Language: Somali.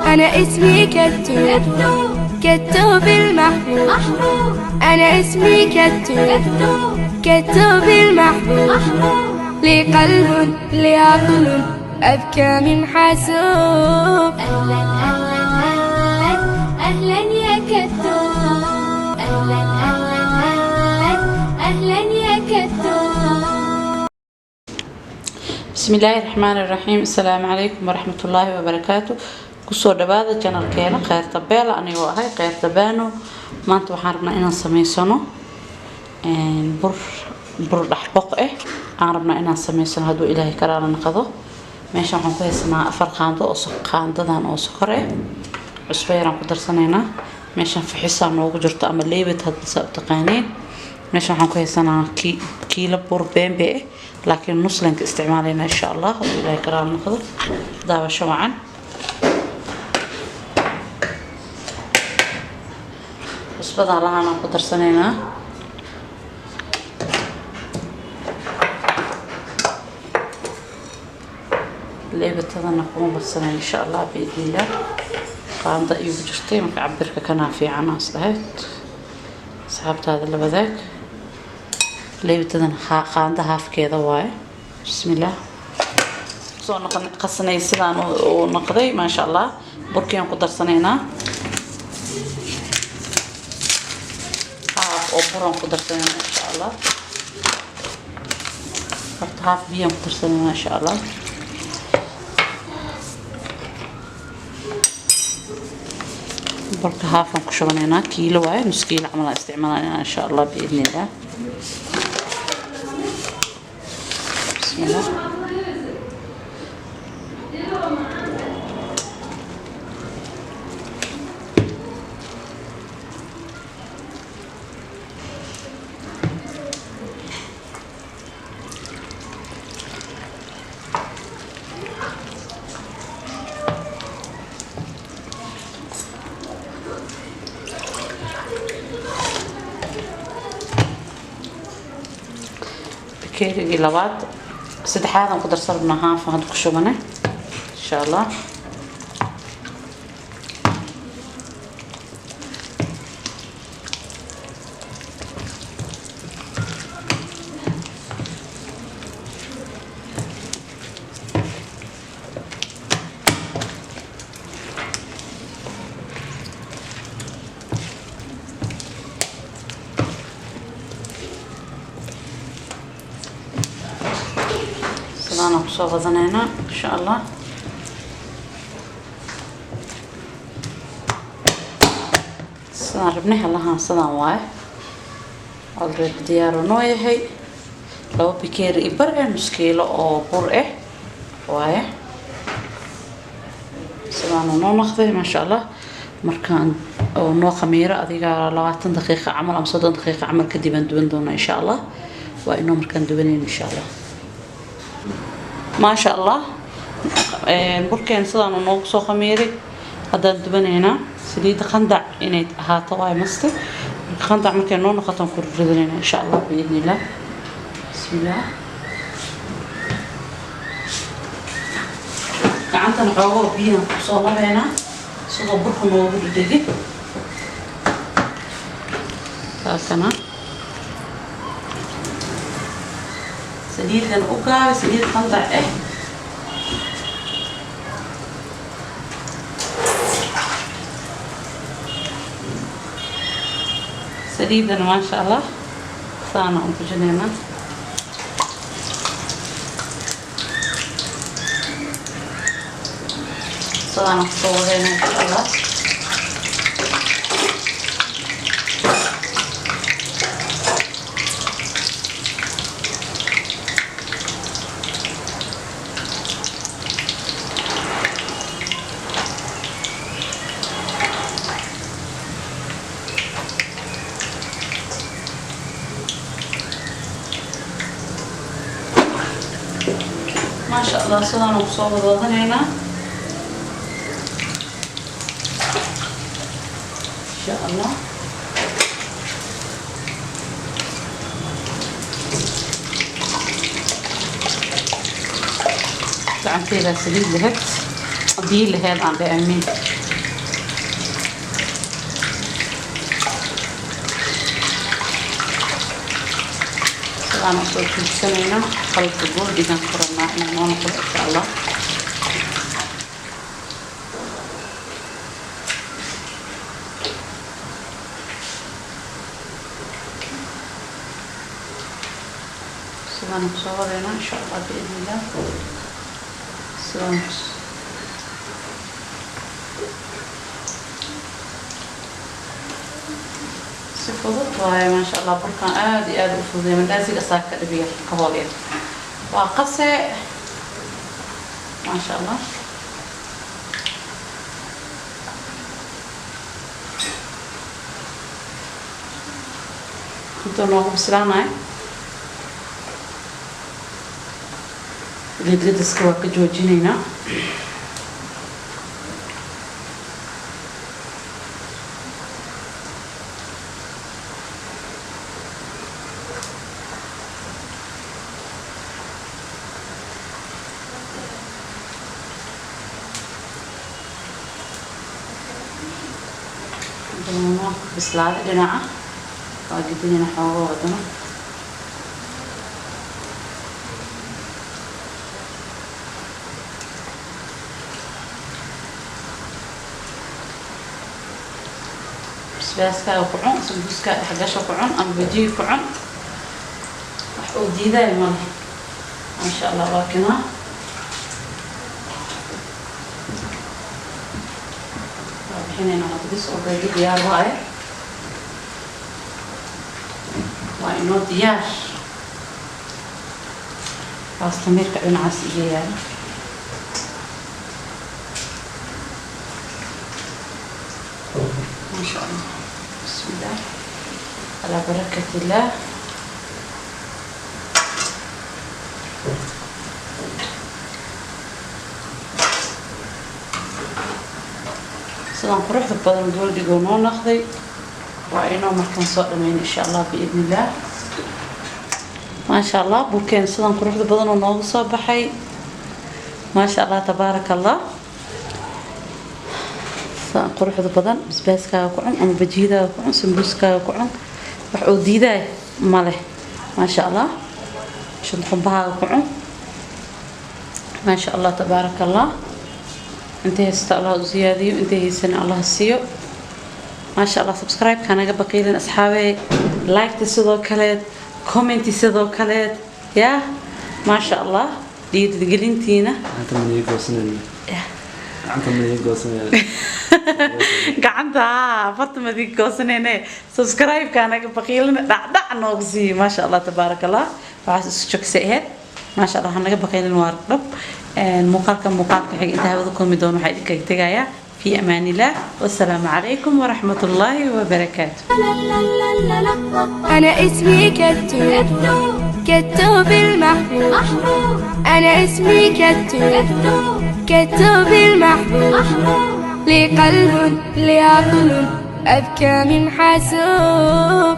أنا اسمي كتو، كتو بالمحبوب. أنا اسمي كتو، كتو بالمحبوب. لي قلب لي عقل أذكى من حاسوب. أهلا أهلا أهلا أهلا يا كتو، أهلا أهلا أهلا أهلا يا كتو. بسم الله الرحمن الرحيم. السلام عليكم ورحمة الله وبركاته. kusoo dhawaada channelkeena Khayrta Beela. Anigoo ahay Khayrta Baano. maanta waxaan rabnaa inaan sameysano bur dhaxboq aan rabnaa inaan sameysano hadduu Ilaahay karaana naqdo. meeshaan waxaan ku haysanaa 4 qaando oo qaandadan oo sokor cusbo yaraan ku darsanaynaa. meeshaan fixisa noogu jirto ama leebad hadda saa u taqaaneen. meeshaan waxaan ku haysanaa kiilo bur bembe laakiin nuslanka isticmaalayna insha Allah hadduu Ilaahay karaana naqdo. daawasho wacan. cusbada lahaan ku darsanaynaa. leebadana kuma badsanay insha Allah biidnillah. qaanda iyo jirtay marka cabirka kana fiican aslahayd asxaabtaada la wadaag. leebadana qaanda haafkeeda waaye. bismillah. soo qasnay sidaan oo noqday ma sha Allah. burkiyaan ku darsanaynaa. وبرون قدرتنا إن شاء الله. قطعات بيهم قدرتنا إن شاء الله. بركة هافن كشغلنا كيلو واي نص كيلو عمل استعمالنا إن شاء الله بإذن الله. بسم الله. كيري لبعض سدحات نقدر صرفناها فهاد كشوبنا إن شاء الله. أنا بصوغ ظنينا إن شاء الله. صار بنيها لها صدام واي already ديارو نوية هي لو بكير إبرة نص كيلو أو برة واي صدام نو ناخذه ما شاء الله. مركان أو نو خميرة أذيك 20 دقيقة عمل أم 30 دقيقة عمل كدي بندون دونا إن شاء الله. وإنه مركان دوبنين إن شاء الله. ما شاء الله. بركان صدام نوقصو خميري هذا دبنينا سليد خندع إني هاتواي مستي خندع مكان نون ختم كل ردنا إن شاء الله بإذن الله. بسم الله. عندنا حوار بينا صلاة بينا صلاة بركان موجود دقيق هكذا. سليد كان أوكا سليد خندع سليدنا ما شاء الله صانا أنت جنينا. صانا صورنا إن شاء الله. ما شاء الله صدنا وصوب وضعنا إن شاء الله. gacanteeda saliid lahayd biyo lahayd aan dhaamin sidaan usoo fiidsanayna qalabka gooldigan ku rabnaa inaan noo noqdo insha allah sidaan kusoo wadayna insha allah biidnillah sidaan si fudud waaye maasha allah burkan aad iyo aad u fududeey mandaasiga saa ka dhibiya ka hooleed waa qase maasha allah intuu noogu bislaanayo gedgediska waa ka joojinaynaa bislaada dhinaca waa gedinayna xoogo wadano basbaaskaaga ku cun sambuuska dhexgasha ku cun ama bajiga ku cun wax uu diidayo male maasha allah waa kinaa waa bixinayna hadis oo beegi diyaar waaye waa inoo diyaar baastamirka dhinacaas iga yaala ما شاء الله بسم الله على بركة الله سلام قروح بدل دول ديقونون ناخذي وعينو مركن صوت لمين إن شاء الله بإذن الله ما شاء الله بوكين سلام قروح بدل ونوغ صباحي ما شاء الله تبارك الله quruxda badan basbaaskaaga ku cun ama bajiidaaga ku cun sambuuskaaga ku cun wax uu diidaay ma leh maasha allah shunqubahaaga ku cun maasha allah tabaaraka allah intay haysta allah u ziyaadiyo intay haysana allah siiyo maasha allah subscribe-ka naga baqiilin asxaabey like-ta sidoo kaleed comment-i sidoo kaleed yaa maasha allah dhiirigelintiina gacanta fartamadii goosanayne subscribe-ka naga baqiilina dhacdhac noogu siiyo maasha allah tabaaraka allah waxaas isu joogsa aheyd maasha allah naga baqiilin waa dhab muuqaalka xig inta hawada kulmi doono waxaa idinkaga tegayaa في أمان الله والسلام عليكم ورحمة الله وبركاته. أنا اسمي كتو كتو بالمحبوب أنا اسمي كتو بالمحبوب لي قلب لي عقل أذكى من حاسوب